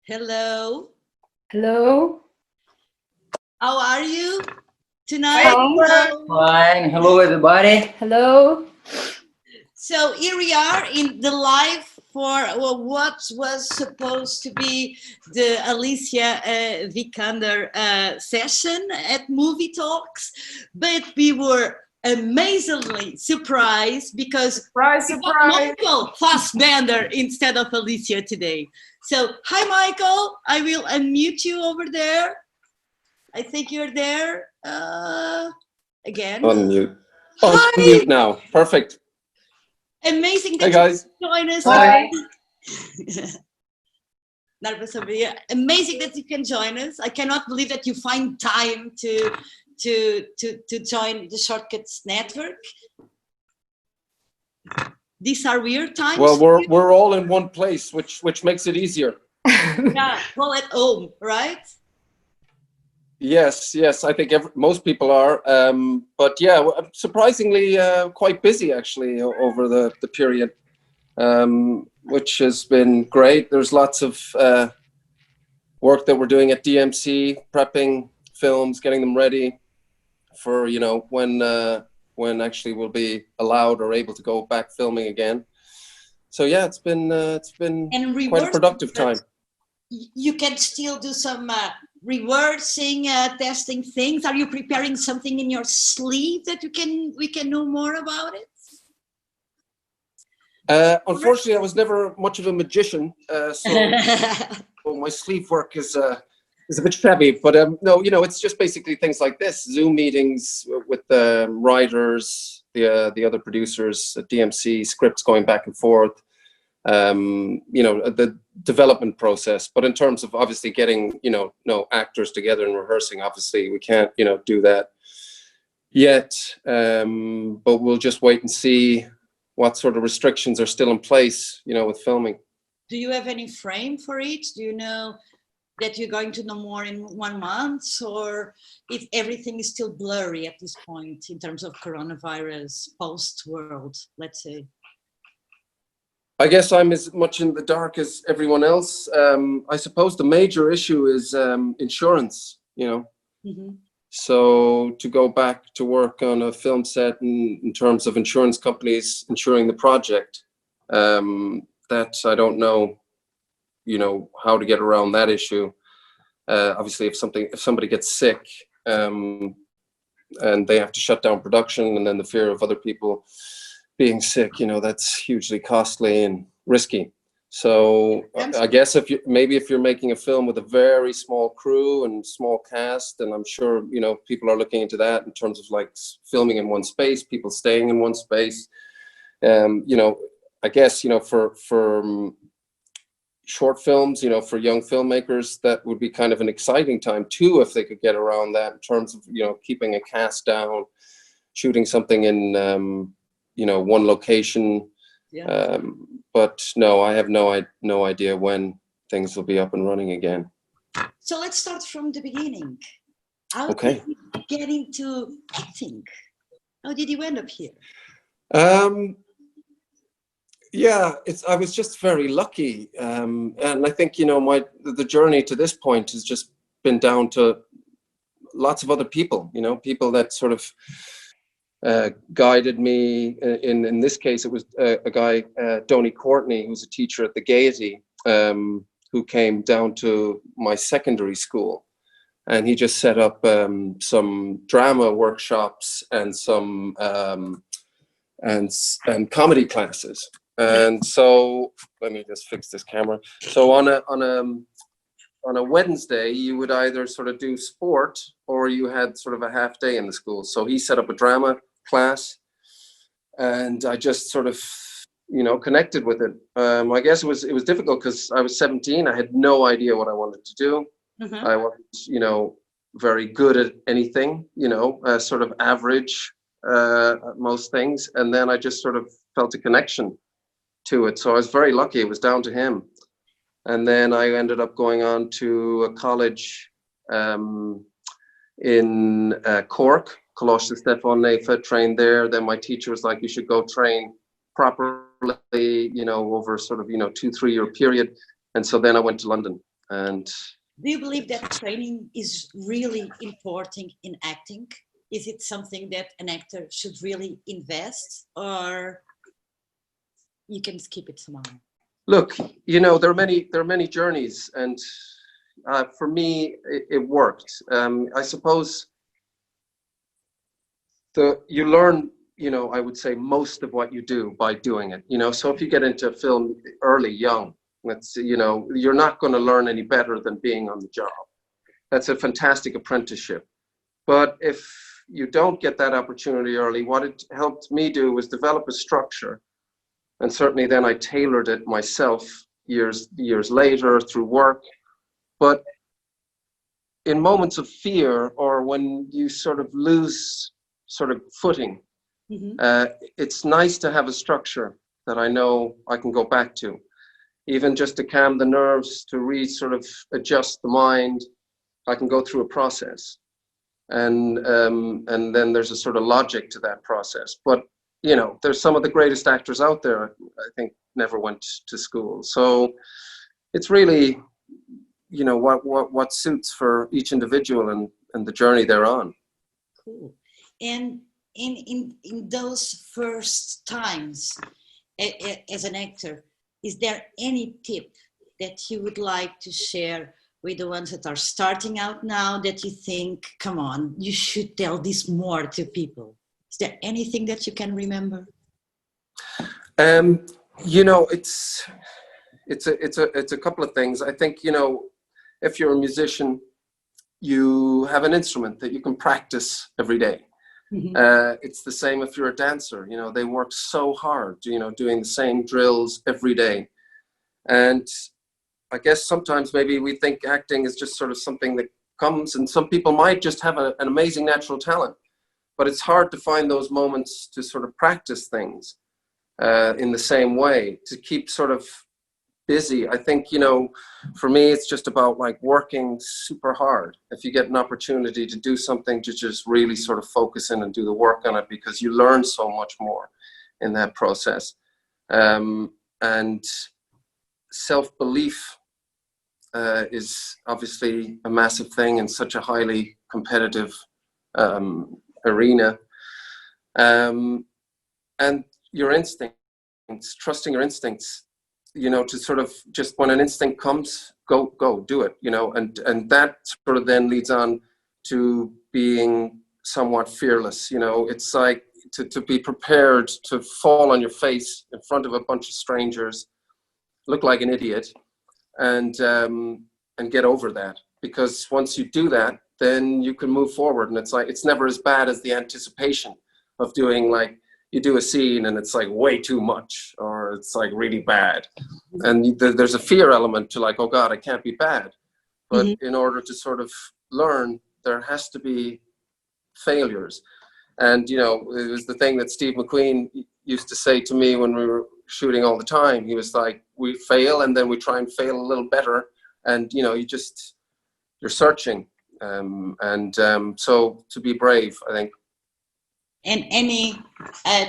Hello. Hello. How are you tonight? Fine. Fine. Hello, everybody. Hello. So here we are in the live for what was supposed to be the Alicia Vikander session at Movie Talks, but we were amazingly surprised because Surprise, we got surprise. Michael Fassbender instead of Alicia today. So, hi Michael, I will unmute you over there. I think you're there again. Unmute. Hi. Unmute now. Perfect. Amazing that Hey guys. you join us. Hi. Amazing that you can join us. I cannot believe that you find time to join the Shortcuts network. These are weird times. Well, we're all in one place, which makes it easier. Yeah, well at home, right? Yes. I think most people are, but yeah, surprisingly quite busy actually over the period, which has been great. There's lots of work that we're doing at DMC, prepping films, getting them ready for when actually we'll be allowed or able to go back filming again. So yeah, it's been quite a productive time. You can still do some reversing, testing things. Are you preparing something in your sleeve that we can know more about it? Unfortunately, I was never much of a magician, so my sleeve work is a bit shabby. But no, it's just basically things like this: Zoom meetings with the writers, the other producers at DMC, scripts going back and forth. The development process. But in terms of obviously getting actors together and rehearsing, obviously we can't do that yet. But we'll just wait and see what sort of restrictions are still in place with filming. Do you have any frame for it? Do you know that you're going to know more in 1 month, or if everything is still blurry at this point in terms of coronavirus post world, let's say? I guess I'm as much in the dark as everyone else. I suppose the major issue is insurance, Mm-hmm. So to go back to work on a film set in terms of insurance companies insuring the project, that I don't know, how to get around that issue. Obviously, if somebody gets sick and they have to shut down production, and then the fear of other people being sick, that's hugely costly and risky. So I guess if you're making a film with a very small crew and small cast, and I'm sure people are looking into that in terms of like filming in one space, people staying in one space. I guess for short films, for young filmmakers, that would be kind of an exciting time too, if they could get around that in terms of keeping a cast down, shooting something in one location. Yeah. But no, I have no idea when things will be up and running again. So let's start from the beginning. How Okay. did you get into acting? How did you end up here? Yeah, I was just very lucky, and I think the journey to this point has just been down to lots of other people. People that sort of guided me. In this case, it was a guy, Donny Courtney, who's a teacher at the Gaiety, who came down to my secondary school, and he just set up some drama workshops and some and comedy classes. And so let me just fix this camera. So on a Wednesday, you would either sort of do sport, or you had sort of a half day in the school. So he set up a drama class, and I just sort of connected with it. I guess it was difficult because I was 17. I had no idea what I wanted to do. Mm-hmm. I wasn't very good at anything, sort of average at most things. And then I just sort of felt a connection to it. So I was very lucky. It was down to him. And then I ended up going on to a college in Cork, Coláiste Stefan Nefa, trained there. Then my teacher was like, you should go train properly, over sort of 2-3 year period. And so then I went to London, And do you believe that training is really important in acting? Is it something that an actor should really invest, or you can skip it somehow? look, there are many journeys, and for me, it worked. I suppose you learn, I would say most of what you do by doing it. So if you get into film early, young, you're not going to learn any better than being on the job. That's a fantastic apprenticeship. But if you don't get that opportunity early, what it helped me do was develop a structure. And certainly then I tailored it myself years later through work. But in moments of fear, or when you sort of lose sort of footing, it's nice to have a structure that I know I can go back to, even just to calm the nerves, to sort of adjust the mind. I can go through a process, and then there's a sort of logic to that process. But there's some of the greatest actors out there, I think, never went to school. So it's really, what suits for each individual and the journey they're on. Cool. And in those first times as an actor, is there any tip that you would like to share with the ones that are starting out now, that you think, come on, you should tell this more to people? Is there anything that you can remember? It's a couple of things. I think, if you're a musician, you have an instrument that you can practice every day. It's the same if you're a dancer. They work so hard, doing the same drills every day. And I guess sometimes maybe we think acting is just sort of something that comes, and some people might just have an amazing natural talent, but it's hard to find those moments to sort of practice things in the same way, to keep sort of busy. I think, for me, it's just about like working super hard. If you get an opportunity to do something, to just really sort of focus in and do the work on it, because you learn so much more in that process. And self-belief is obviously a massive thing in such a highly competitive arena. And your instincts, trusting your instincts, to sort of just, when an instinct comes, go do it, and that sort of then leads on to being somewhat fearless. It's like to be prepared to fall on your face in front of a bunch of strangers, look like an idiot, and get over that, because once you do that, then you can move forward. And it's like, it's never as bad as the anticipation of doing, like, you do a scene and it's like way too much, or it's like really bad, and there's a fear element to, like, oh God, I can't be bad. But in order to sort of learn, there has to be failures. And it was the thing that Steve McQueen used to say to me when we were shooting all the time. He was like, we fail and then we try and fail a little better, and you're searching, so to be brave, I think. And any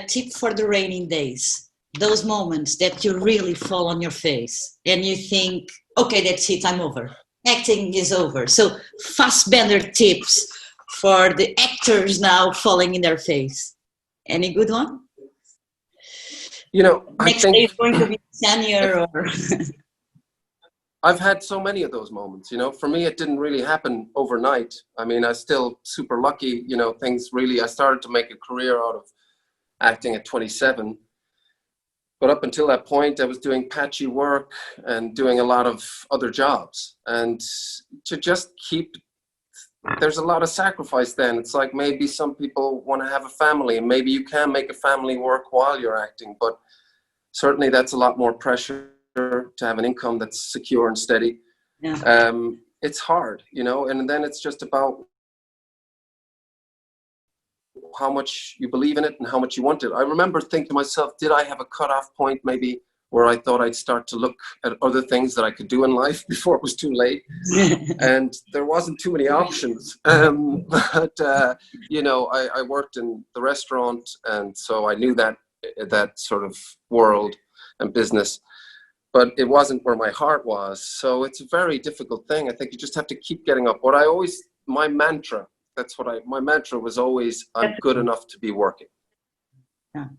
tip for the raining days, those moments that you really fall on your face and you think, okay, that's it, I'm over, acting is over. So Fassbender tips for the actors now falling in their face. Any good one? I Next think day is going to be sunnier, or I've had so many of those moments. For me, it didn't really happen overnight. I mean, I was still super lucky. Things really, I started to make a career out of acting at 27. But up until that point, I was doing patchy work and doing a lot of other jobs. And to just there's a lot of sacrifice then. It's like, maybe some people want to have a family, and maybe you can make a family work while you're acting. But certainly that's a lot more pressure to have an income that's secure and steady. yeah. It's hard, and then it's just about how much you believe in it and how much you want it. I remember thinking to myself, did I have a cutoff point maybe where I thought I'd start to look at other things that I could do in life before it was too late? And there wasn't too many options. But I worked in the restaurant, and so I knew that sort of world and business. but it wasn't where my heart was. So it's a very difficult thing. I think you just have to keep getting up. My mantra, my mantra was always, I'm good enough to be working. Yeah.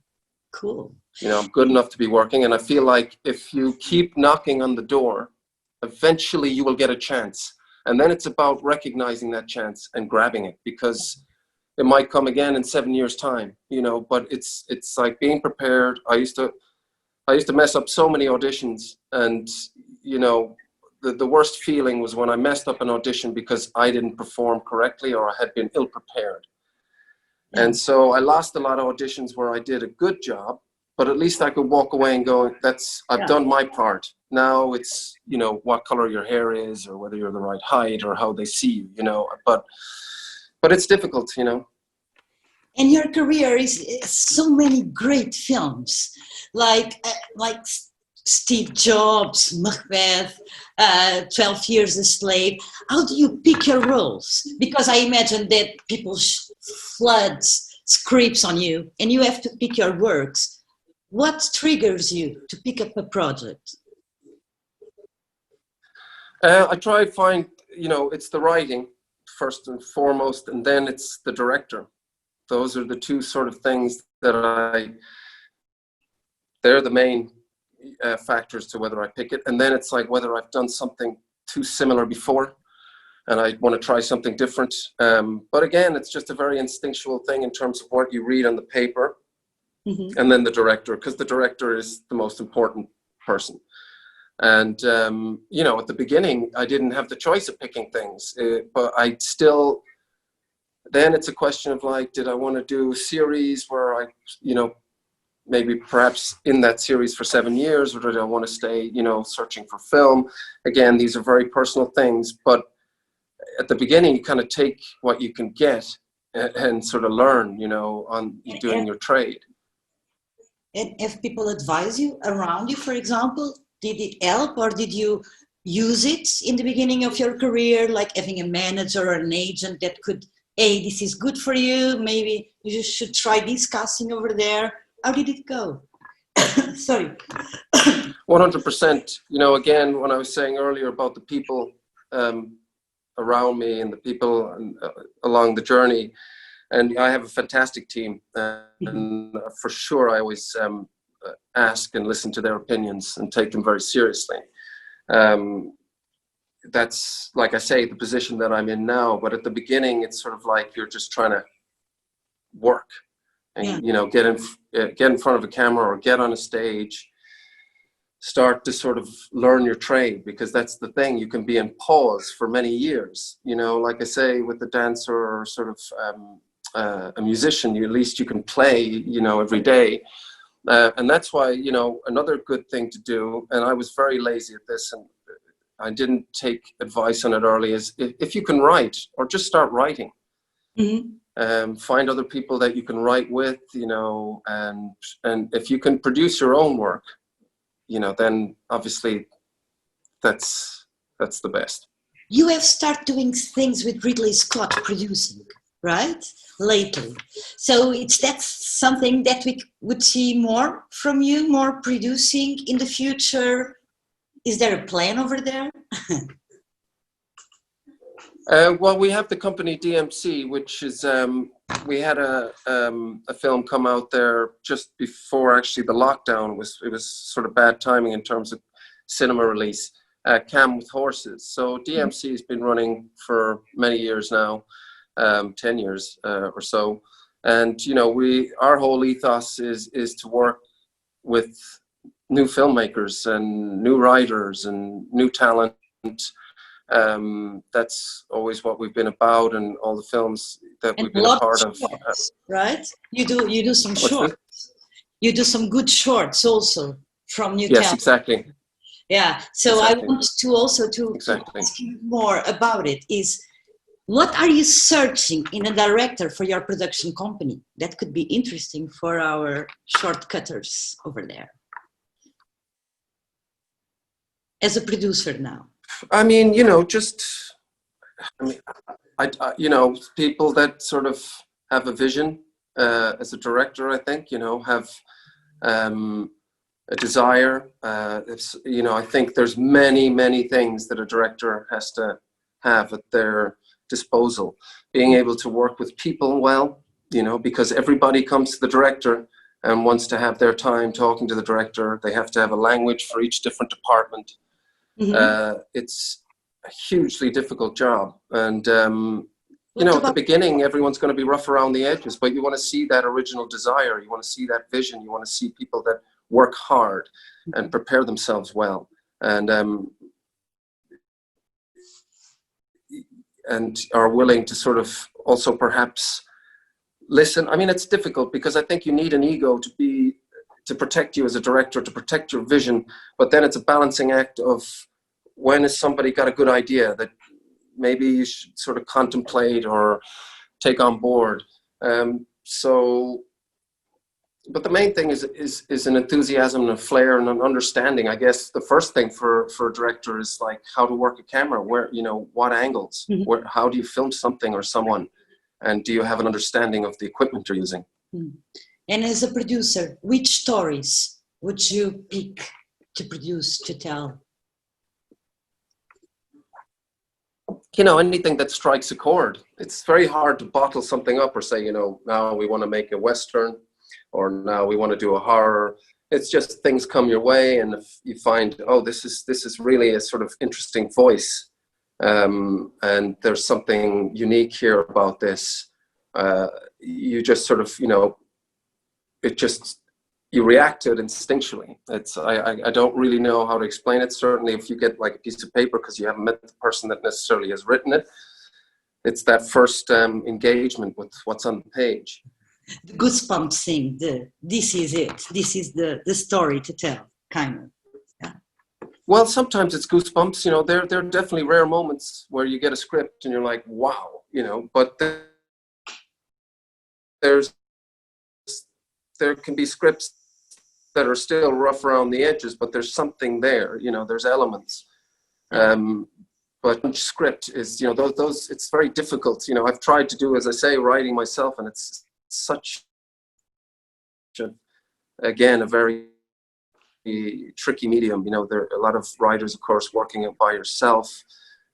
Cool. You know, I'm good enough to be working. And I feel like if you keep knocking on the door, eventually you will get a chance. And then it's about recognizing that chance and grabbing it, because it might come again in 7 years' time, you know, but it's like being prepared. I used to mess up so many auditions, and, you know, the worst feeling was when I messed up an audition because I didn't perform correctly or I had been ill prepared. Yeah. And so I lost a lot of auditions where I did a good job, but at least I could walk away and go, I've done my part. Now it's, you know, what color your hair is, or whether you're the right height, or how they see you, you know, but it's difficult, you know. And your career is so many great films, like Steve Jobs, Macbeth, 12 Years a Slave. How do you pick your roles? Because I imagine that people flood scripts on you and you have to pick your works. What triggers you to pick up a project? I try to find, you know, it's the writing first and foremost, and then it's the director. Those are the two sort of things that they're the main factors to whether I pick it. And then it's like whether I've done something too similar before and I want to try something different. But again, it's just a very instinctual thing in terms of what you read on the paper. Mm-hmm. And then the director, because the director is the most important person. And, you know, at the beginning, I didn't have the choice of picking things, but I still, then it's a question of like, did I want to do a series where I, you know, maybe perhaps in that series for 7 years, or did I want to stay, you know, searching for film? Again, these are very personal things, but at the beginning, you kind of take what you can get and sort of learn, you know, on doing your trade. And if people advise you around you, for example, did it help, or did you use it in the beginning of your career, like having a manager or an agent that could, hey, this is good for you, maybe you should try this casting over there? How did it go? Sorry. 100%. You know, again, when I was saying earlier about the people around me and the people along the journey, and I have a fantastic team, and for sure I always ask and listen to their opinions and take them very seriously. That's, like I say, the position that I'm in now, but at the beginning it's sort of like you're just trying to work and you know, get in front of a camera or get on a stage, start to sort of learn your trade, because that's the thing, you can be in pause for many years, you know, like I say, with the dancer or sort of a musician, at least you can play, you know, every day. And that's why, you know, another good thing to do, and I was very lazy at this and I didn't take advice on it early, is if you can write, or just start writing. Mm-hmm. Find other people that you can write with, you know, and if you can produce your own work, you know, then obviously that's the best. You have started doing things with Ridley Scott producing, right? Lately. So that's something that we would see more from you, more producing in the future. Is there a plan over there? Well, we have the company DMC, which is, we had a film come out there just before actually the lockdown. It was sort of bad timing in terms of cinema release, Cam with Horses. So DMC has been running for many years now, 10 years or so. And, you know, our whole ethos is to work with new filmmakers and new writers and new talent. That's always what we've been about, and all the films that we've been a part of. Right? You do some shorts. You do some good shorts also from new talent. Yes, exactly. Yeah. So exactly. I want to also to ask you more about it. Is what are you searching in a director for your production company? That could be interesting for our shortcutters over there. As a producer now. I mean, you know, I you know, people that sort of have a vision as a director, I think, you know, have a desire. I think there's many things that a director has to have at their disposal. Being able to work with people well, because everybody comes to the director and wants to have their time talking to the director. They have to have a language for each different department. It's a hugely difficult job. And, at the beginning, everyone's going to be rough around the edges, but you want to see that original desire. You want to see that vision. You want to see people that work hard and prepare themselves well. And are willing to sort of also perhaps listen. I mean, it's difficult because I think you need an ego to protect you as a director, to protect your vision, but then it's a balancing act of when has somebody got a good idea that maybe you should sort of contemplate or take on board. But the main thing is an enthusiasm and a flair and an understanding. I guess the first thing for a director is like how to work a camera, where, what angles, how do you film something or someone, and do you have an understanding of the equipment you're using? And as a producer, which stories would you pick to produce, to tell? Anything that strikes a chord. It's very hard to bottle something up or say, now we want to make a Western, or now we want to do a horror. It's just things come your way, and if you find, oh, this is really a sort of interesting voice, and there's something unique here about this, you just sort of, you react to it instinctually. I don't really know how to explain it. Certainly if you get like a piece of paper because you haven't met the person that necessarily has written it, it's that first engagement with what's on the page. The goosebumps thing, this is it, this is the story to tell, kind of. Yeah. Well, sometimes it's goosebumps, there are definitely rare moments where you get a script and you're like, wow, but there can be scripts that are still rough around the edges, but there's something there, there's elements. But script is, those, it's very difficult. I've tried to do, as I say, writing myself, and it's such, again, a very tricky medium. There are a lot of writers, of course, working by yourself.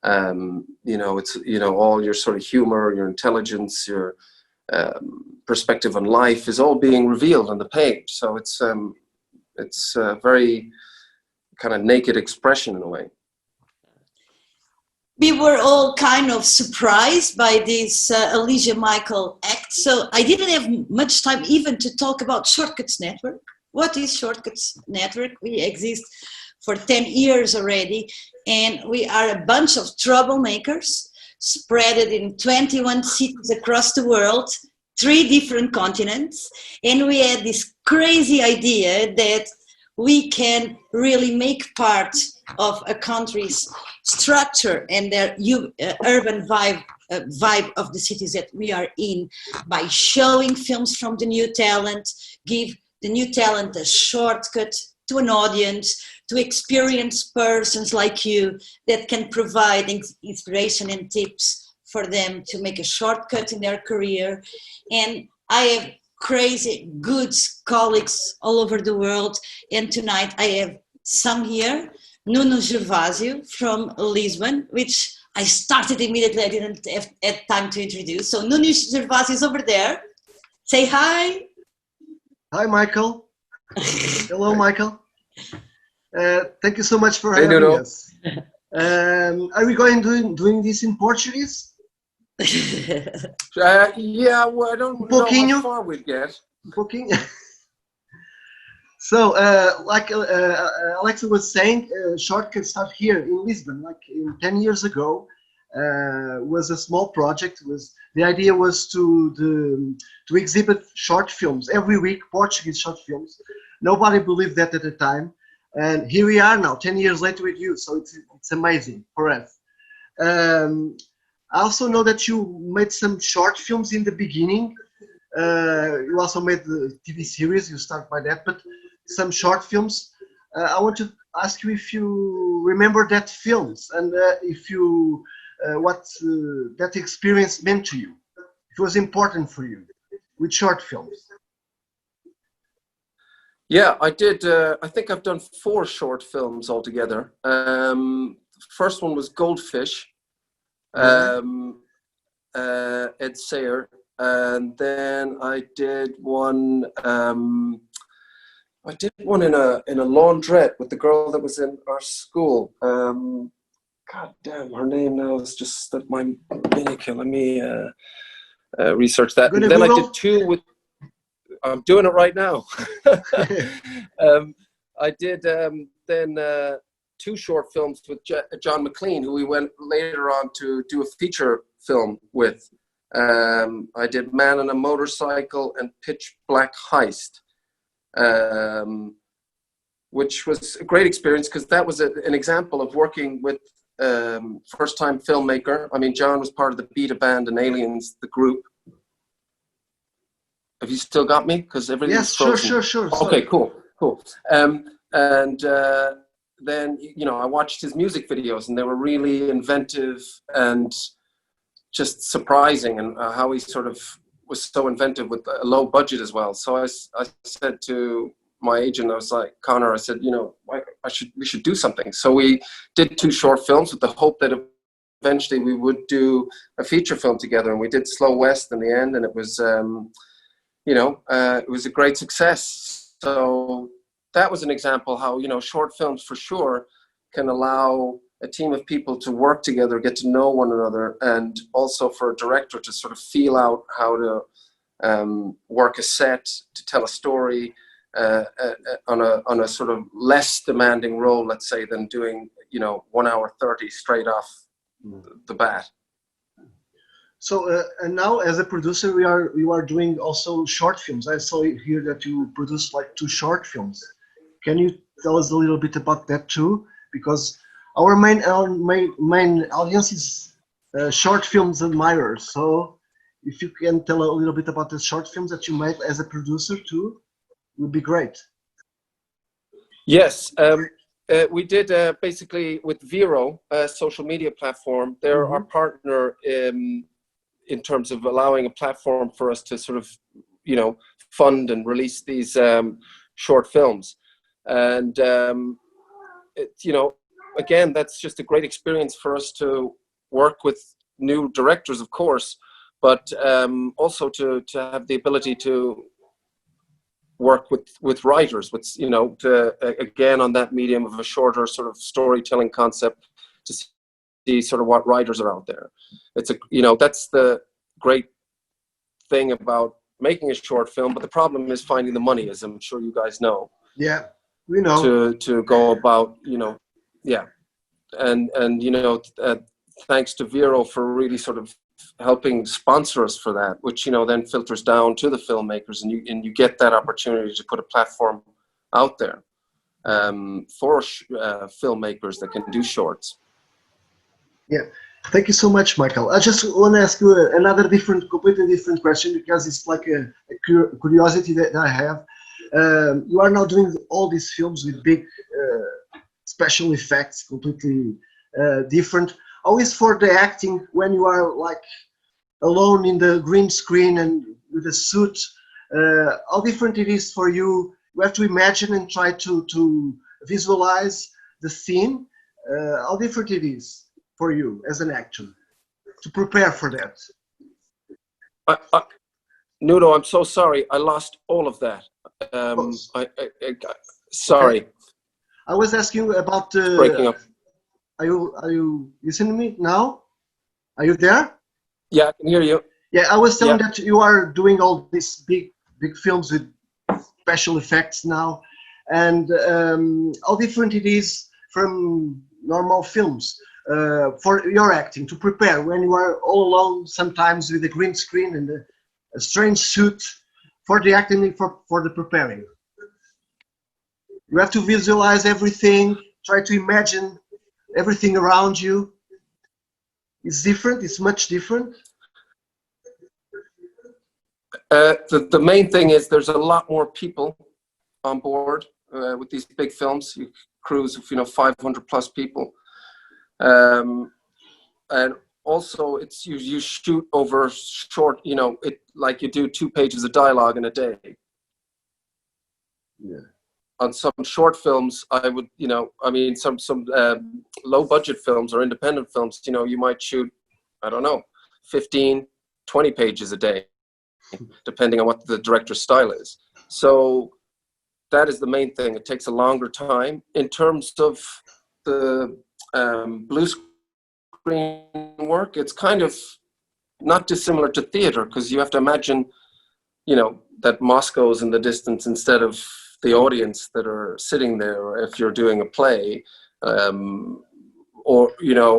It's, all your sort of humor, your intelligence, your perspective on life is all being revealed on the page. So it's a very kind of naked expression in a way. We were all kind of surprised by this Alicia Michael act. So I didn't have much time even to talk about SHORTCUTZ Network. What is SHORTCUTZ Network? We exist for 10 years already, and we are a bunch of troublemakers spread in 21 cities across the world, 3 different continents. And we had this crazy idea that we can really make part of a country's structure and their urban vibe of the cities that we are in by showing films from the new talent, give the new talent a shortcut to an audience, to experienced persons like you that can provide inspiration and tips for them to make a shortcut in their career. And I have crazy good colleagues all over the world, and tonight I have some here. Nuno Gervásio from Lisbon, which I started immediately. I didn't have time to introduce. So Nuno Gervásio is over there. Say hi. Hi, Michael. Hello, Michael. Thank you so much for having us. Are we going doing this in Portuguese? Yeah, well, I don't know how far we get. So, like Alexa was saying, SHORTCUTZ started here in Lisbon, like 10 years ago. Was a small project. The idea was to exhibit short films every week, Portuguese short films. Nobody believed that at the time, and here we are now, 10 years later with you. So it's amazing for us. I also know that you made some short films in the beginning. You also made the TV series. You start by that, but some short films. I want to ask you if you remember that films and if you what that experience meant to you. It was important for you with short films. Yeah, I did. I think I've done 4 short films altogether. First one was Goldfish, Ed Sayer, and then I did one. I did one in a laundrette with the girl that was in our school. God damn, her name now is just at my mini killing me. Research that. And then Google? I did 2 with. I'm doing it right now. I did then 2 short films with John McLean, who we went later on to do a feature film with. I did Man on a Motorcycle and Pitch Black Heist, which was a great experience because that was an example of working with first-time filmmaker. I mean, John was part of the Beta Band and Aliens, the group. Have you still got me? Because everything's frozen. Yes, sure. Okay, cool. Then, you know, I watched his music videos and they were really inventive and just surprising, and how he sort of was so inventive with a low budget as well. So I said to my agent, I was like, Connor, I said, you know, we should do something. So we did 2 short films with the hope that eventually we would do a feature film together. And we did Slow West in the end, and it was... you know, it was a great success. So that was an example how, you know, short films for sure can allow a team of people to work together, get to know one another, and also for a director to sort of feel out how to work a set, to tell a story on a sort of less demanding role, let's say, than doing, you know, 1 hour 30 straight off the bat. So and now as a producer, you are doing also short films. I saw here that you produced like 2 short films. Can you tell us a little bit about that too? Because our main audience is short films admirers. So if you can tell a little bit about the short films that you made as a producer too, would be great. Yes. We did basically with Vero, a social media platform. They're our partner in terms of allowing a platform for us to sort of, you know, fund and release these short films. And, you know, again, that's just a great experience for us to work with new directors, of course, but also to have the ability to work with writers, with, you know, to, again, on that medium of a shorter sort of storytelling concept, to see sort of what writers are out there. It's a, you know, that's the great thing about making a short film, but the problem is finding the money, as I'm sure you guys know. Yeah, we know. To go about, you know, yeah. And you know, thanks to Vero for really sort of helping sponsor us for that, which, you know, then filters down to the filmmakers, and you get that opportunity to put a platform out there for filmmakers that can do shorts. Yeah, thank you so much, Michael. I just want to ask you another completely different question, because it's like a curiosity that I have. You are now doing all these films with big special effects, completely different. Always for the acting, when you are like alone in the green screen and with a suit, how different it is for you. You have to imagine and try to visualize the scene. How different it is for you as an actor to prepare for that. Nuno, I'm so sorry. I lost all of that. Sorry. Okay. I was asking about breaking up. Are you listening to me now? Are you there? Yeah, I can hear you. Yeah, I was telling that you are doing all these big films with special effects now, and how different it is from normal films for your acting to prepare when you are all alone, sometimes with a green screen and a strange suit for the acting, for the preparing. You have to visualize everything, try to imagine everything around you. It's different, it's much different. The main thing is there's a lot more people on board with these big films, crews of, you know, 500 plus people. And also it's you shoot over short, you know, like you do 2 pages of dialogue in a day. Yeah. on some short films, I would, I mean, some low budget films or independent films, you might shoot, I don't know, 15, 20 pages a day, depending on what the director's style is. So that is the main thing. It takes a longer time. In terms of the blue screen work, it's kind of not dissimilar to theater, because you have to imagine, that Moscow's in the distance instead of the audience that are sitting there, if you're doing a play, or,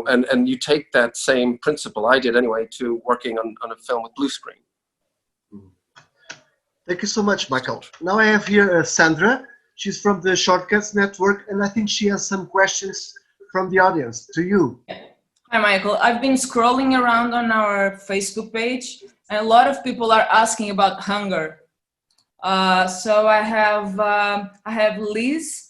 and you take that same principle, I did anyway, to working on a film with blue screen. Thank you so much, Michael. Now I have here Sandra. She's from the SHORTCUTZ network, and I think she has some questions from the audience to you. Hi, Michael. I've been scrolling around on our Facebook page, and a lot of people are asking about hunger. So I have Liz.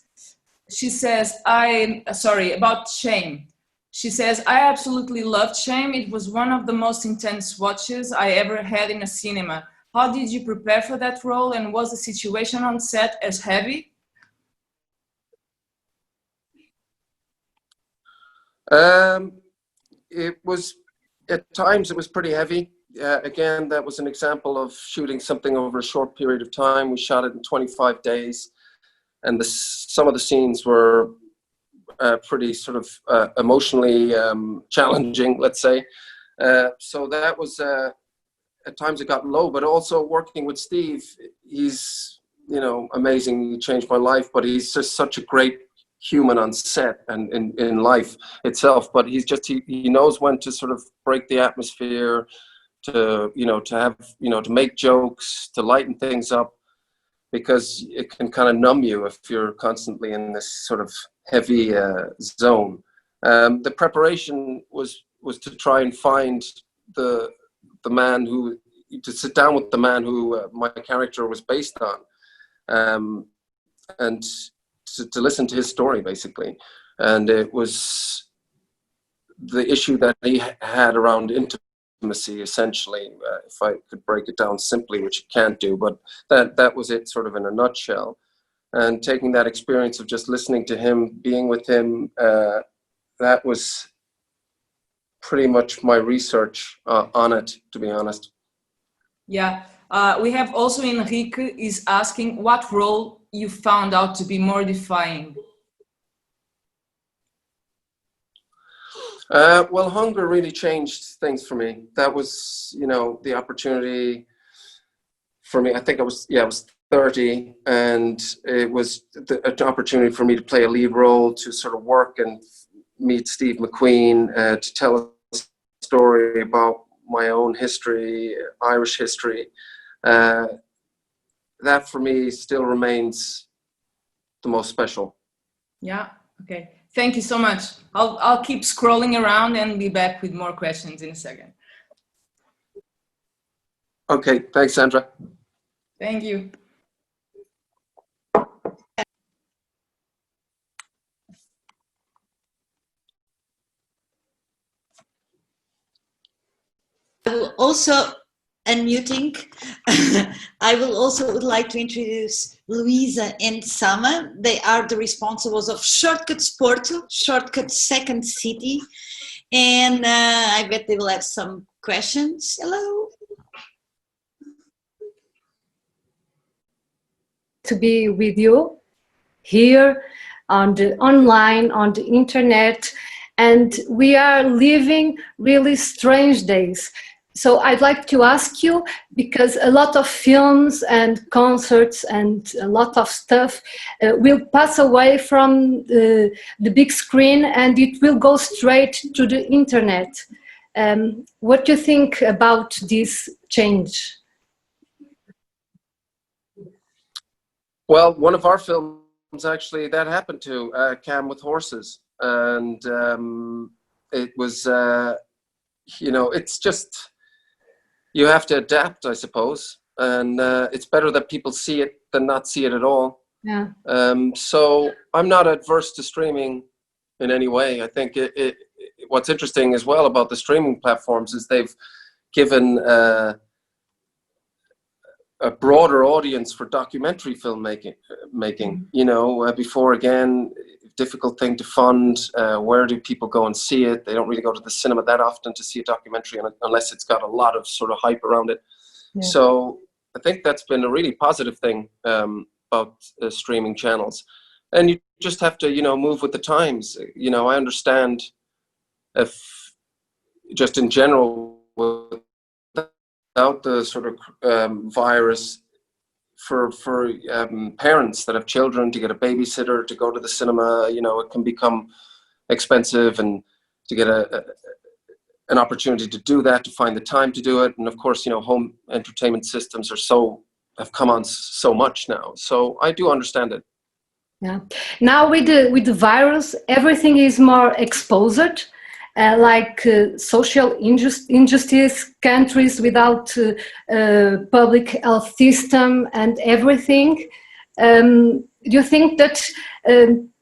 She says, about Shame. She says, I absolutely loved Shame. It was one of the most intense watches I ever had in a cinema. How did you prepare for that role, and was the situation on set as heavy? It was, at times it was pretty heavy. Again, that was an example of shooting something over a short period of time. We shot it in 25 days, and some of the scenes were pretty sort of emotionally challenging, let's say. So that was, at times it got low, but also working with Steve, he's, amazing. He changed my life, but he's just such a great human on set and in life itself. But he's just, he knows when to sort of break the atmosphere, to have, to make jokes, to lighten things up, because it can kind of numb you if you're constantly in this sort of heavy zone. The preparation was to try and find the man to sit down with the man who my character was based on, and to listen to his story, basically. And it was the issue that he had around intimacy, essentially, if I could break it down simply, which you can't do, but that was it sort of in a nutshell. And taking that experience of just listening to him, being with him, that was pretty much my research on it, to be honest. Yeah, we have also Enrique is asking what role you found out to be more defying. Well, hunger really changed things for me. That was, the opportunity for me. I think I was 30, and it was an opportunity for me to play a lead role, to sort of work and meet Steve McQueen, to tell a story about my own history, Irish history. That for me still remains the most special. Yeah, okay. Thank you so much. I'll keep scrolling around and be back with more questions in a second. Okay, thanks, Sandra. Thank you. I will also, unmuting, I will also would like to introduce Luisa and Sama. They are the responsibles of SHORTCUTZ Porto, SHORTCUTZ Second City. And I bet they will have some questions. Hello. To be with you here on the online, on the internet, and we are living really strange days. So I'd like to ask you, because a lot of films and concerts and a lot of stuff will pass away from the big screen, and it will go straight to the internet. What do you think about this change? Well, one of our films, actually, that happened to, Cam with Horses. And it was, it's just, you have to adapt, I suppose. And it's better that people see it than not see it at all. Yeah. So I'm not adverse to streaming in any way. I think what's interesting as well about the streaming platforms is they've given a a broader audience for documentary filmmaking. You know, before again, difficult thing to fund. Where do people go and see it? They don't really go to the cinema that often to see a documentary unless it's got a lot of sort of hype around it. Yeah. So I think that's been a really positive thing about streaming channels. And you just have to, you know, move with the times. You know, I understand if just in general, without the sort of virus, for parents that have children to get a babysitter to go to the cinema, you know, it can become expensive, and to get an opportunity to do that, to find the time to do it. And of course, you know, home entertainment systems have come on so much now. So I do understand it. Yeah. Now with the virus, everything is more exposed. Social injustice, countries without public health system and everything. Do you think that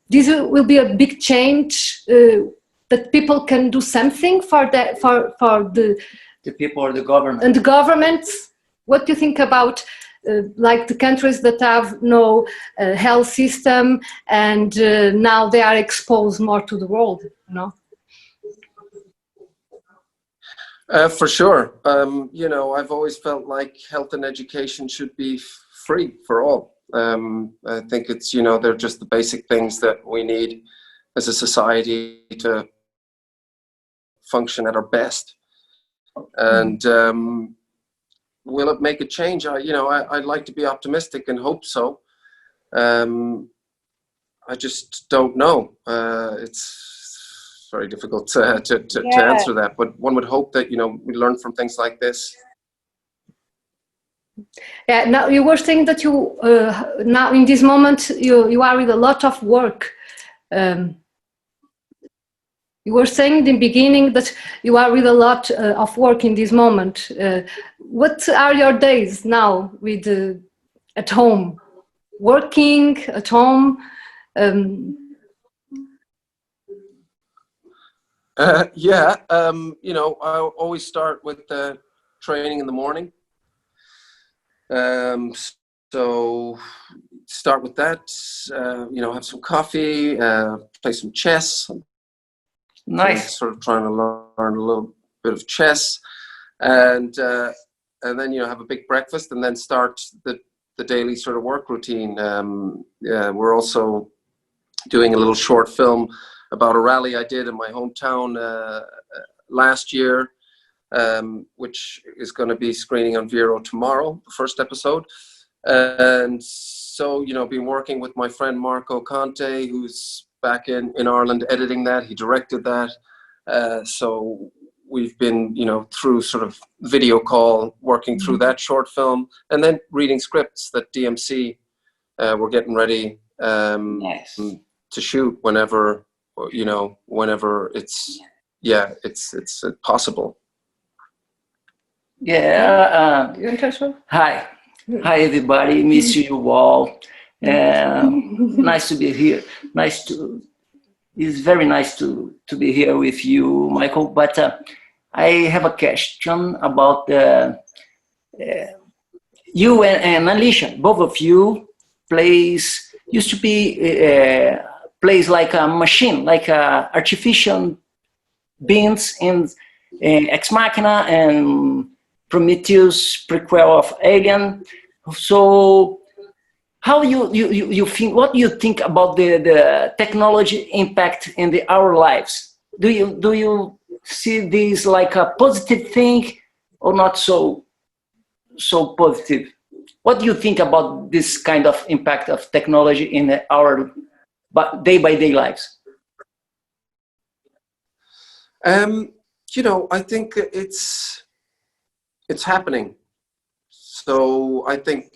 this will be a big change, that people can do something for the people or the government? And the governments? What do you think about like the countries that have no health system, and now they are exposed more to the world, you know? For sure. You know, I've always felt like health and education should be free for all. I think it's, you know, they're just the basic things that we need as a society to function at our best. And will it make a change? I'd like to be optimistic and hope so. I just don't know. It's very difficult to answer that, but one would hope that, you know, we learn from things like this. Yeah. Now you were saying that you now in this moment you are with a lot of work. You were saying in the beginning that you are with a lot of work in this moment. What are your days now with at home, working at home? You know, I always start with the training in the morning. So start with that, you know, have some coffee, play some chess. Nice. Sort of trying to learn a little bit of chess, and then, you know, have a big breakfast, and then start the daily sort of work routine. We're also doing a little short film about a rally I did in my hometown last year, which is going to be screening on Vero tomorrow, the first episode. And so, you know, been working with my friend Marco Conte, who's back in Ireland, editing that. He directed that. So we've been, you know, through sort of video call, working through that short film, and then reading scripts that DMC we're getting ready Nice. to shoot whenever, you know, whenever it's possible. Yeah. Interesting. Hi everybody. Miss you all. Nice to be here. It's very nice to be here with you, Michael. But I have a question about you and Alicia. Both of you used to be plays like a machine, like artificial beings in Ex Machina and Prometheus, prequel of Alien. So how you think? What do you think about the technology impact in our lives? Do you see this like a positive thing or not so positive? What do you think about this kind of impact of technology in our day-by-day lives? You know, I think it's happening. So I think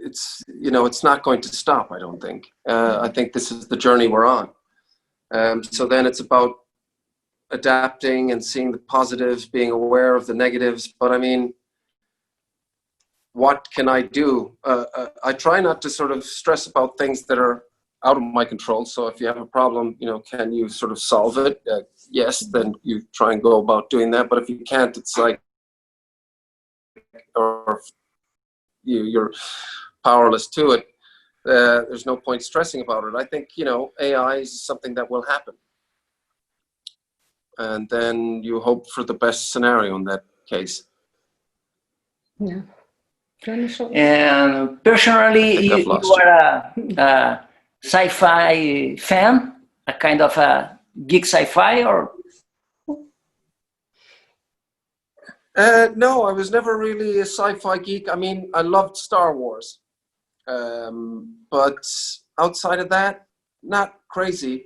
it's, you know, it's not going to stop, I don't think. I think this is the journey we're on. So then it's about adapting and seeing the positives, being aware of the negatives. But I mean, what can I do? I try not to sort of stress about things that are out of my control. So if you have a problem, you know, can you sort of solve it? Yes, then you try and go about doing that. But if you can't, it's like, or you're powerless to it. There's no point stressing about it. I think, you know, AI is something that will happen. And then you hope for the best scenario in that case. Yeah. And personally, you are a sci-fi fan, a kind of a geek sci-fi, or? No, I was never really a sci-fi geek. I mean, I loved Star Wars. But outside of that, not crazy.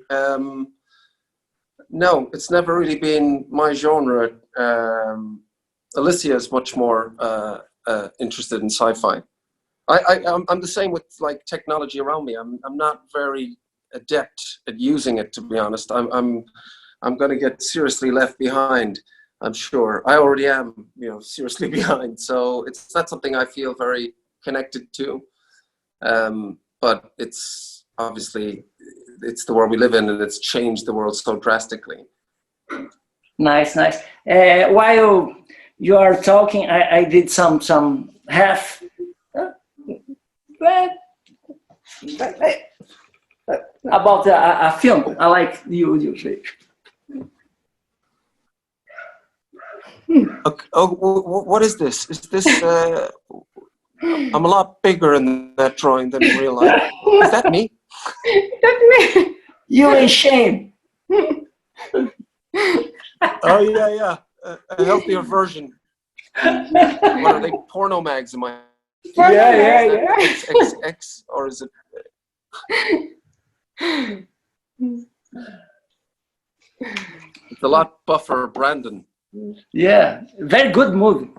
No, it's never really been my genre. Alicia is much more interested in sci-fi. I'm the same with like technology around me. I'm not very adept at using it, to be honest. I'm going to get seriously left behind. I'm sure I already am, you know, seriously behind. So it's not something I feel very connected to. But it's obviously, it's the world we live in, and it's changed the world so drastically. Nice, nice. While you are talking, I did some half. About a film. I like you say. Okay. Oh, what is this? Is this? I'm a lot bigger in that drawing than in real life. Is that me? That's me. You ain't shame. Oh yeah. A healthier version. What are they? Porno mags am I? Yeah. XXX, or is it? It's a lot buffer, Brandon. Yeah, very good movie.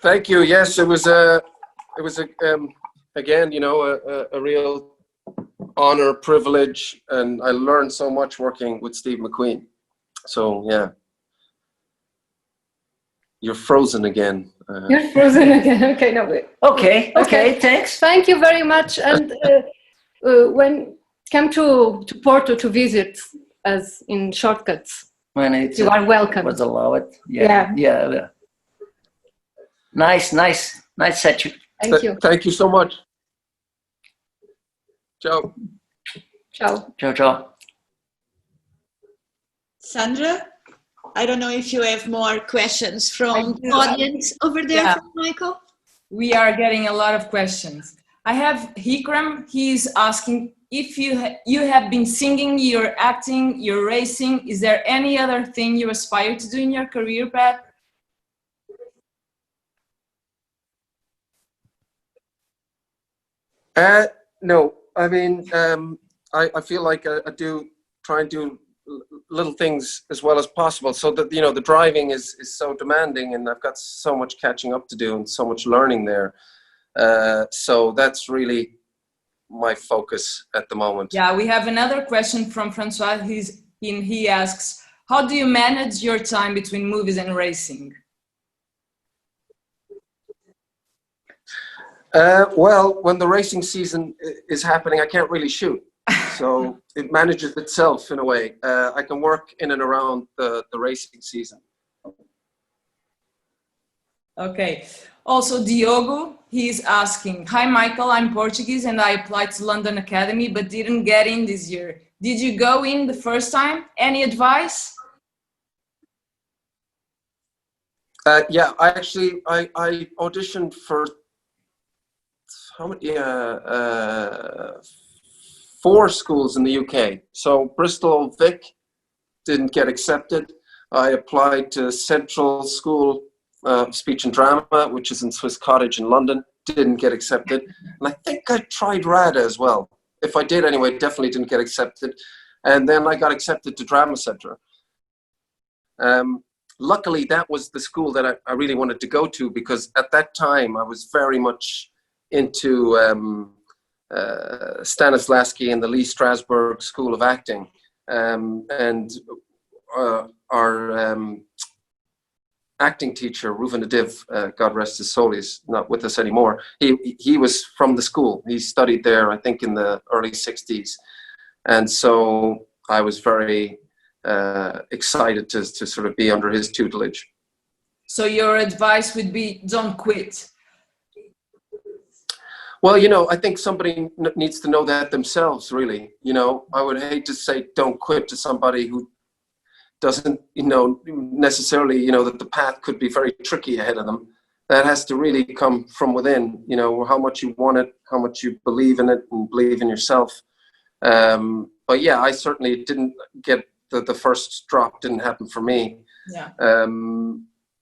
Thank you. Yes, it was a again, you know, a real honor, privilege, and I learned so much working with Steve McQueen. So yeah, you're frozen again. You're frozen again. Okay, no. Okay. Thanks. Thank you very much. And when come to Porto to visit us in SHORTCUTZ, When it's you are welcome. was allowed. Yeah. Nice set you. Thank you. Thank you so much. Ciao. Ciao. Sandra, I don't know if you have more questions from the audience over there, from Michael. We are getting a lot of questions. I have Hikram. He's asking if you have been singing, you're acting, you're racing. Is there any other thing you aspire to do in your career path? No, I mean, I feel like I do try and do little things as well as possible, so that, you know, the driving is so demanding, and I've got so much catching up to do and so much learning there. So that's really my focus at the moment. Yeah, we have another question from Francois. He asks, how do you manage your time between movies and racing? Well, when the racing season is happening, I can't really shoot. So it manages itself in a way. I can work in and around the racing season. Okay. Also, Diogo, he's asking, hi, Michael, I'm Portuguese and I applied to London Academy, but didn't get in this year. Did you go in the first time? Any advice? Yeah, I auditioned for how many? 4 schools in the UK. So Bristol Vic didn't get accepted. I applied to Central School of Speech and Drama, which is in Swiss Cottage in London, didn't get accepted. And I think I tried RADA as well. If I did anyway, definitely didn't get accepted. And then I got accepted to Drama Centre. Luckily, that was the school that I really wanted to go to, because at that time I was very much into Stanislavski and the Lee Strasberg School of Acting. And our acting teacher, Reuven Adiv, God rest his soul, he's not with us anymore. He was from the school. He studied there, I think, in the early 60s. And so I was very excited to sort of be under his tutelage. So your advice would be don't quit. Well, you know, I think somebody needs to know that themselves, really. You know, I would hate to say don't quit to somebody who doesn't, you know, necessarily, you know, that the path could be very tricky ahead of them. That has to really come from within, you know, how much you want it, how much you believe in it and believe in yourself. But yeah, I certainly didn't get the first drop, didn't happen for me. Yeah.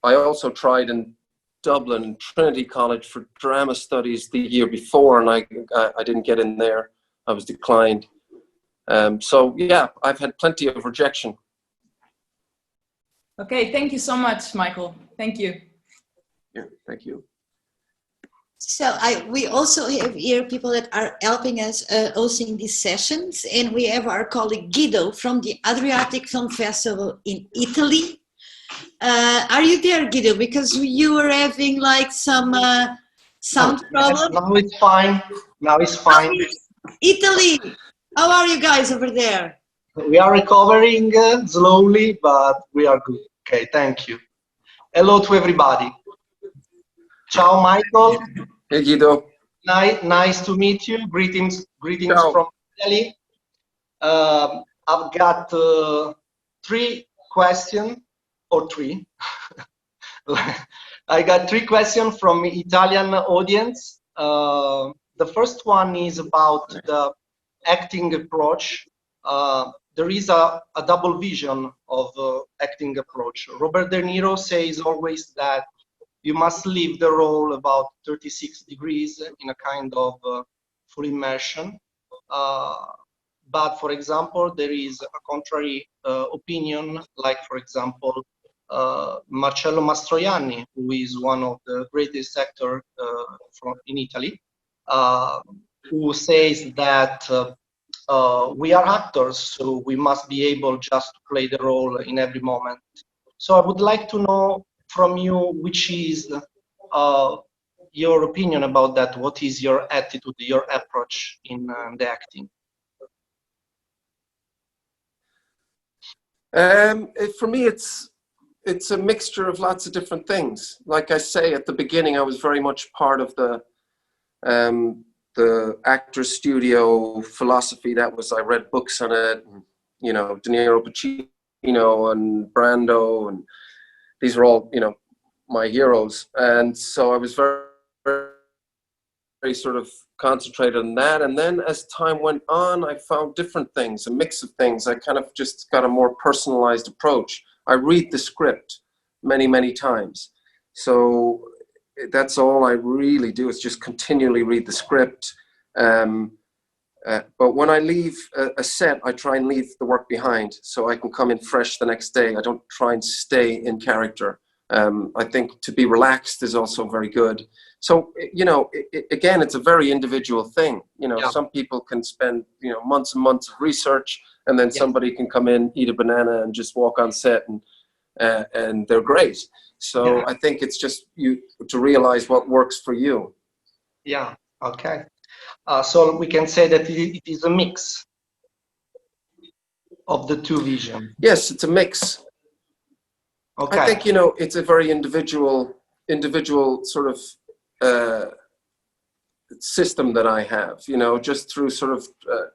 I also tried in Dublin, Trinity College for drama studies the year before, and I didn't get in there. I was declined. So yeah, I've had plenty of rejection. Okay, thank you so much, Michael. Thank you. Yeah, thank you. So we also have here people that are helping us hosting these sessions, and we have our colleague Guido from the Adriatic Film Festival in Italy. Are you there, Guido? Because you were having like some sound problem. Now it's fine. Now it's fine. Italy, how are you guys over there? We are recovering slowly, but we are good. Okay, thank you. Hello to everybody. Ciao, Michael. Hey, Guido. Nice to meet you. Greetings Ciao. from Italy. I've got 3 questions, or 3. I got 3 questions from Italian audience. The first one is about the acting approach. There is a double vision of acting approach. Robert De Niro says always that you must leave the role about 36 degrees in a kind of full immersion. But for example, there is a contrary opinion, like for example, Marcello Mastroianni, who is one of the greatest actors in Italy, who says that we are actors, so we must be able just to play the role in every moment. So I would like to know from you, which is your opinion about that? What is your attitude, your approach in the acting? For me, it's a mixture of lots of different things. Like I say at the beginning, I was very much part of the actor's studio philosophy. That was, I read books on it, and, you know, De Niro, Pacino, and Brando, and these are all, you know, my heroes. And so I was very, very sort of concentrated on that. And then as time went on, I found different things, a mix of things. I kind of just got a more personalized approach. I read the script many, many times. So that's all I really do, is just continually read the script. But when I leave a set, I try and leave the work behind so I can come in fresh the next day. I don't try and stay in character. I think to be relaxed is also very good. So, you know, again, it's a very individual thing. You know, some people can spend, you know, months and months of research, and then somebody can come in, eat a banana, and just walk on set, and they're great. So I think it's just you to realize what works for you. Yeah. Okay. So we can say that it is a mix of the 2 visions. Yes, it's a mix. Okay. I think, you know, it's a very individual sort of system that I have, you know, just through sort of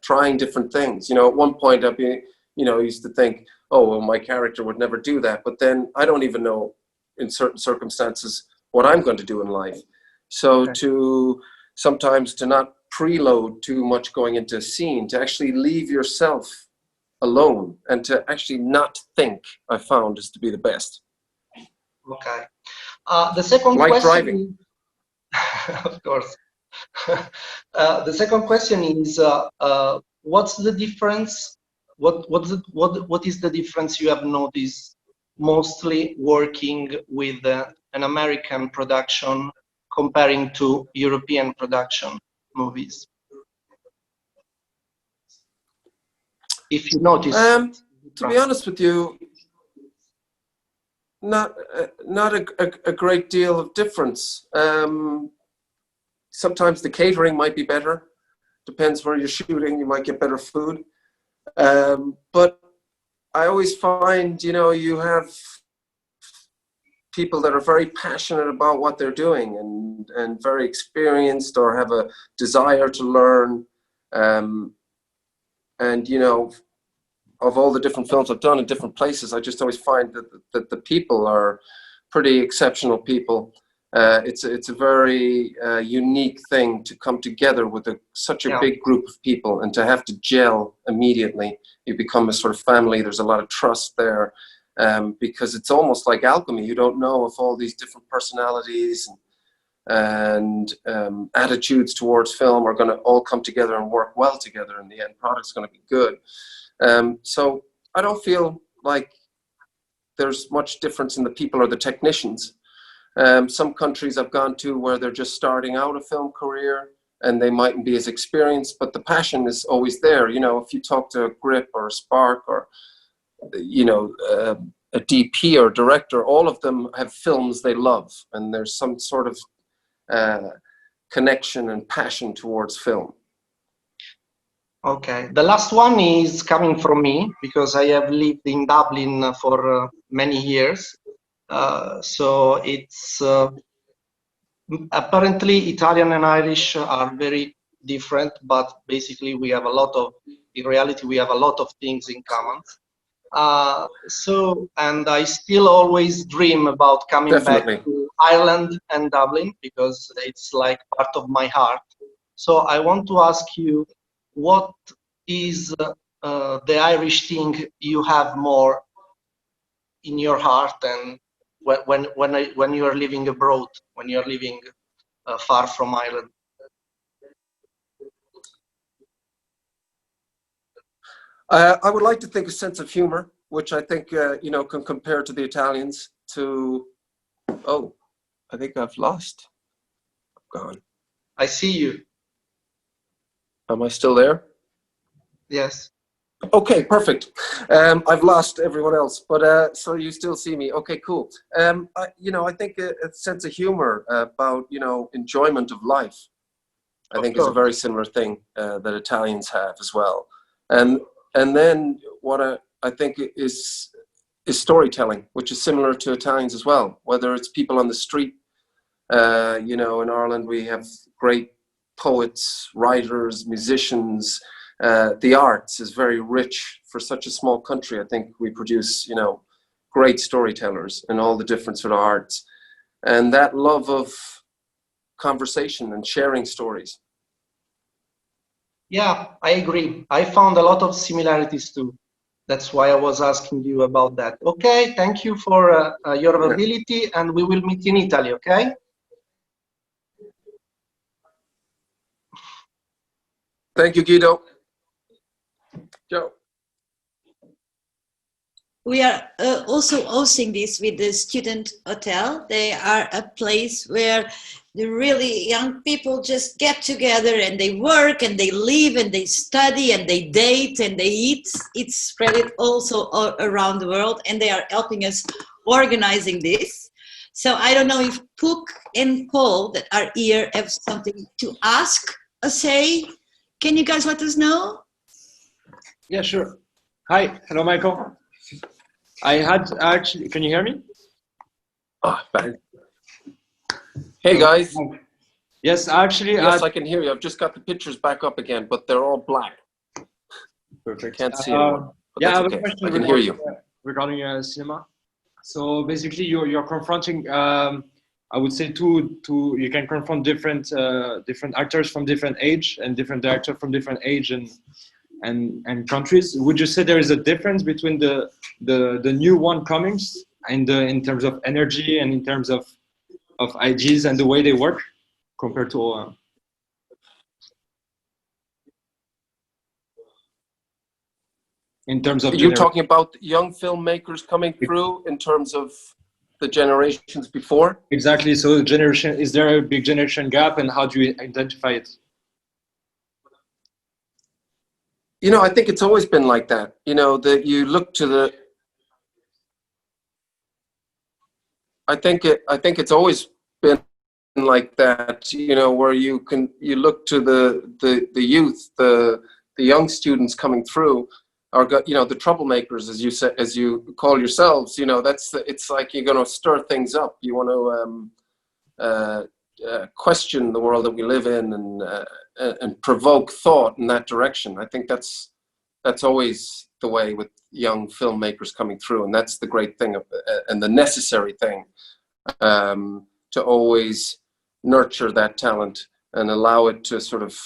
trying different things. You know, at one point I used to think, oh, well, my character would never do that. But then I don't even know in certain circumstances what I'm going to do in life. So sometimes to not preload too much going into a scene, to actually leave yourself alone and to actually not think, I found, is to be the best. Okay. The second like question, driving. of course. The second question is, what's the difference? What is the difference you have noticed mostly working with an American production comparing to European production movies? If you notice. To be honest with you, not a great deal of difference. Sometimes the catering might be better. Depends where you're shooting. You might get better food. But I always find, you know, you have people that are very passionate about what they're doing and very experienced or have a desire to learn. And, you know, of all the different films I've done in different places, I just always find that the people are pretty exceptional people. It's a very unique thing to come together with such a big group of people and to have to gel immediately. You become a sort of family. There's a lot of trust there, because it's almost like alchemy. You don't know if all these different personalities and attitudes towards film are going to all come together and work well together, and the end product's going to be good. So I don't feel like there's much difference in the people or the technicians. Some countries I've gone to where they're just starting out a film career and they mightn't be as experienced, but the passion is always there. You know, if you talk to a Grip or a Spark or, you know, a DP or director, all of them have films they love, and there's some sort of connection and passion towards film. Okay, the last one is coming from me because I have lived in Dublin for many years. So it's apparently Italian and Irish are very different, but basically we have a lot of, in reality, we have a lot of things in common. And I still always dream about coming back to Ireland and Dublin because it's like part of my heart. So I want to ask you, what is the Irish thing you have more in your heart, and when you are living abroad, when you are living far from Ireland? I would like to think a sense of humor, which I think you know, can compare to the Italians. To I think I've lost. Gone. I see you. Am I still there? Yes. Okay, perfect. I've lost everyone else, but so you still see me. Okay, cool. You know, I think a sense of humor about, you know, enjoyment of life, I think is a very similar thing that Italians have as well. And then what I think is storytelling, which is similar to Italians as well, whether it's people on the street. You know, in Ireland we have great poets, writers, musicians. The arts is very rich for such a small country. I think we produce, you know, great storytellers in all the different sort of arts, and that love of conversation and sharing stories. Yeah, I agree. I found a lot of similarities too. That's why I was asking you about that. Okay, thank you for your availability, and we will meet in Italy, okay? Thank you, Guido. Joe. We are also hosting this with the Student Hotel. They are a place where the really young people just get together and they work and they live and they study and they date and they eat. It's spread also around the world, and they are helping us organizing this. So I don't know if Pook and Paul that are here have something to ask or say. Can you guys let us know? Yeah, sure. Hi, hello, Michael. I had actually, can you hear me? Oh, bad. Hey guys. Yes, actually. Yes, I can hear you. I've just got the pictures back up again, but they're all black. Perfect. Can't see anymore. Yeah, I have okay. a question I can hear you. Regarding cinema. So basically, you're confronting. I would say you can confront different actors from different age and different directors from different age and countries. Would you say there is a difference between the new one comings and in terms of energy and in terms of ideas and the way they work compared to in terms of you're talking about young filmmakers coming through in terms of the generations before? Exactly. So generation, is there a big generation gap, and how do you identify it? You know, I think it's always been like that. You know, that you look to the. I think it's always been like that. You know, where you look to the youth, the young students coming through, you know, the troublemakers, as you say, as you call yourselves, you know, it's like you're going to stir things up. You want to question the world that we live in and provoke thought in that direction. I think that's always the way with young filmmakers coming through, and that's the great thing and the necessary thing, to always nurture that talent and allow it to sort of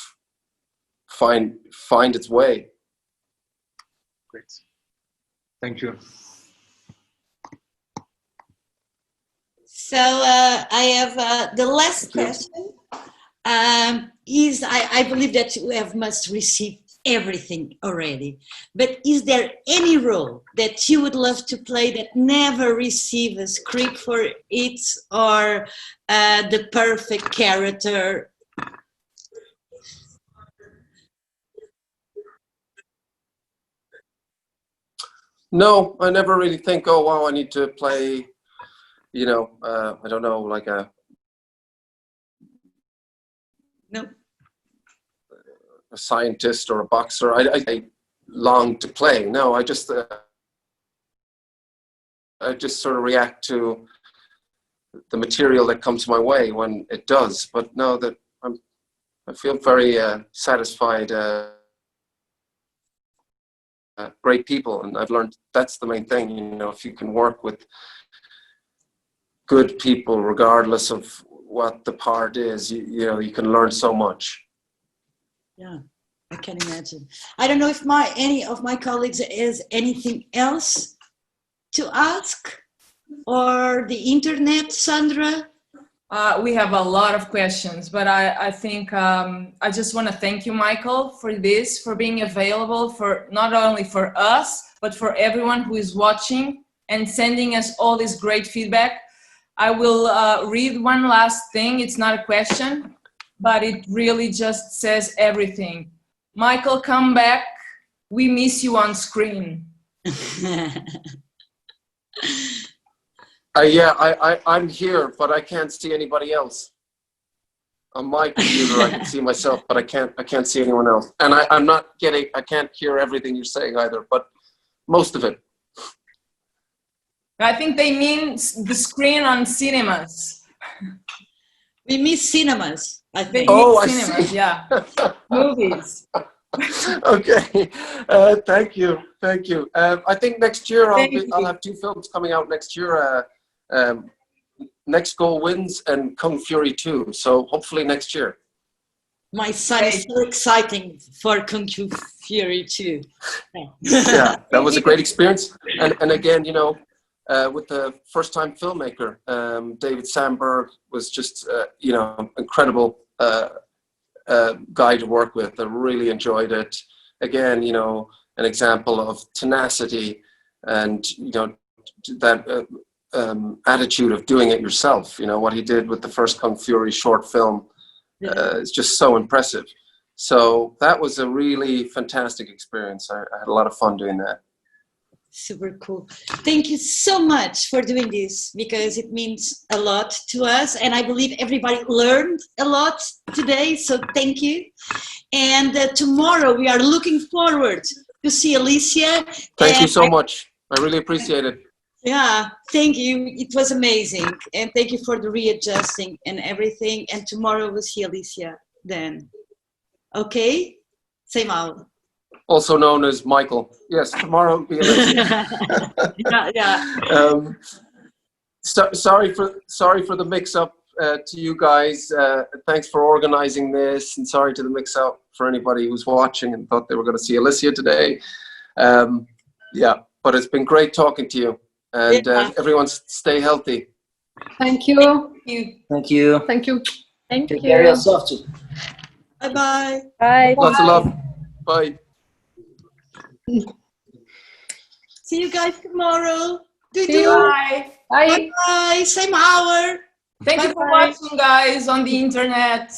find its way. Great. Thank you. So I have the last question. I believe that you must receive everything already, but is there any role that you would love to play that never receive a script for it, or the perfect character? No, I never really think, oh wow, I need to play, you know, I don't know, like a scientist or a boxer. I long to play. No, I just sort of react to the material that comes my way when it does. But no, that I feel very satisfied. Great people, and I've learned that's the main thing. You know, if you can work with good people, regardless of what the part is, you know, you can learn so much. Yeah, I can imagine. I don't know if any of my colleagues has anything else to ask, or the internet, Sandra. We have a lot of questions, but I think I just want to thank you, Michael, for this, for being available for not only for us, but for everyone who is watching and sending us all this great feedback. I will read one last thing. It's not a question, but it really just says everything. Michael, come back. We miss you on screen. Yeah, I'm here, but I can't see anybody else. On my computer, I can see myself, but I can't see anyone else. And I can't hear everything you're saying either, but most of it. I think they mean the screen on cinemas. We miss cinemas, I think. Oh, cinemas, I see. Yeah. Movies. Okay, thank you. I think next year I'll have 2 films coming out next year. Next Goal Wins and Kung Fury 2. So hopefully next year. My son is so exciting for Kung Fury 2. Yeah, that was a great experience. And again, you know, with the first-time filmmaker, David Sandberg was just, you know, incredible guy to work with. I really enjoyed it. Again, you know, an example of tenacity and, you know, that attitude of doing it yourself. You know, what he did with the first Kung Fury short film is just so impressive. So that was a really fantastic experience. I had a lot of fun doing that. Super cool. Thank you so much for doing this, because it means a lot to us, and I believe everybody learned a lot today, so thank you. And tomorrow we are looking forward to see Alicia. Thank you so much. I really appreciate it. Yeah, thank you. It was amazing, and thank you for the readjusting and everything. And tomorrow we'll see Alicia then. Okay? Same out. Also known as Michael. Yes, tomorrow will be Alicia. Yeah. Sorry for the mix-up to you guys. Thanks for organizing this, and sorry to the mix-up for anybody who's watching and thought they were going to see Alicia today. Yeah, but it's been great talking to you, and everyone stay healthy. Thank you. Thank you. Thank you. Take care of yourself too. Bye-bye. Bye. Lots of love. Bye. See you guys tomorrow. Bye. Bye. Bye. Same hour. Thank you for watching, guys, on the internet.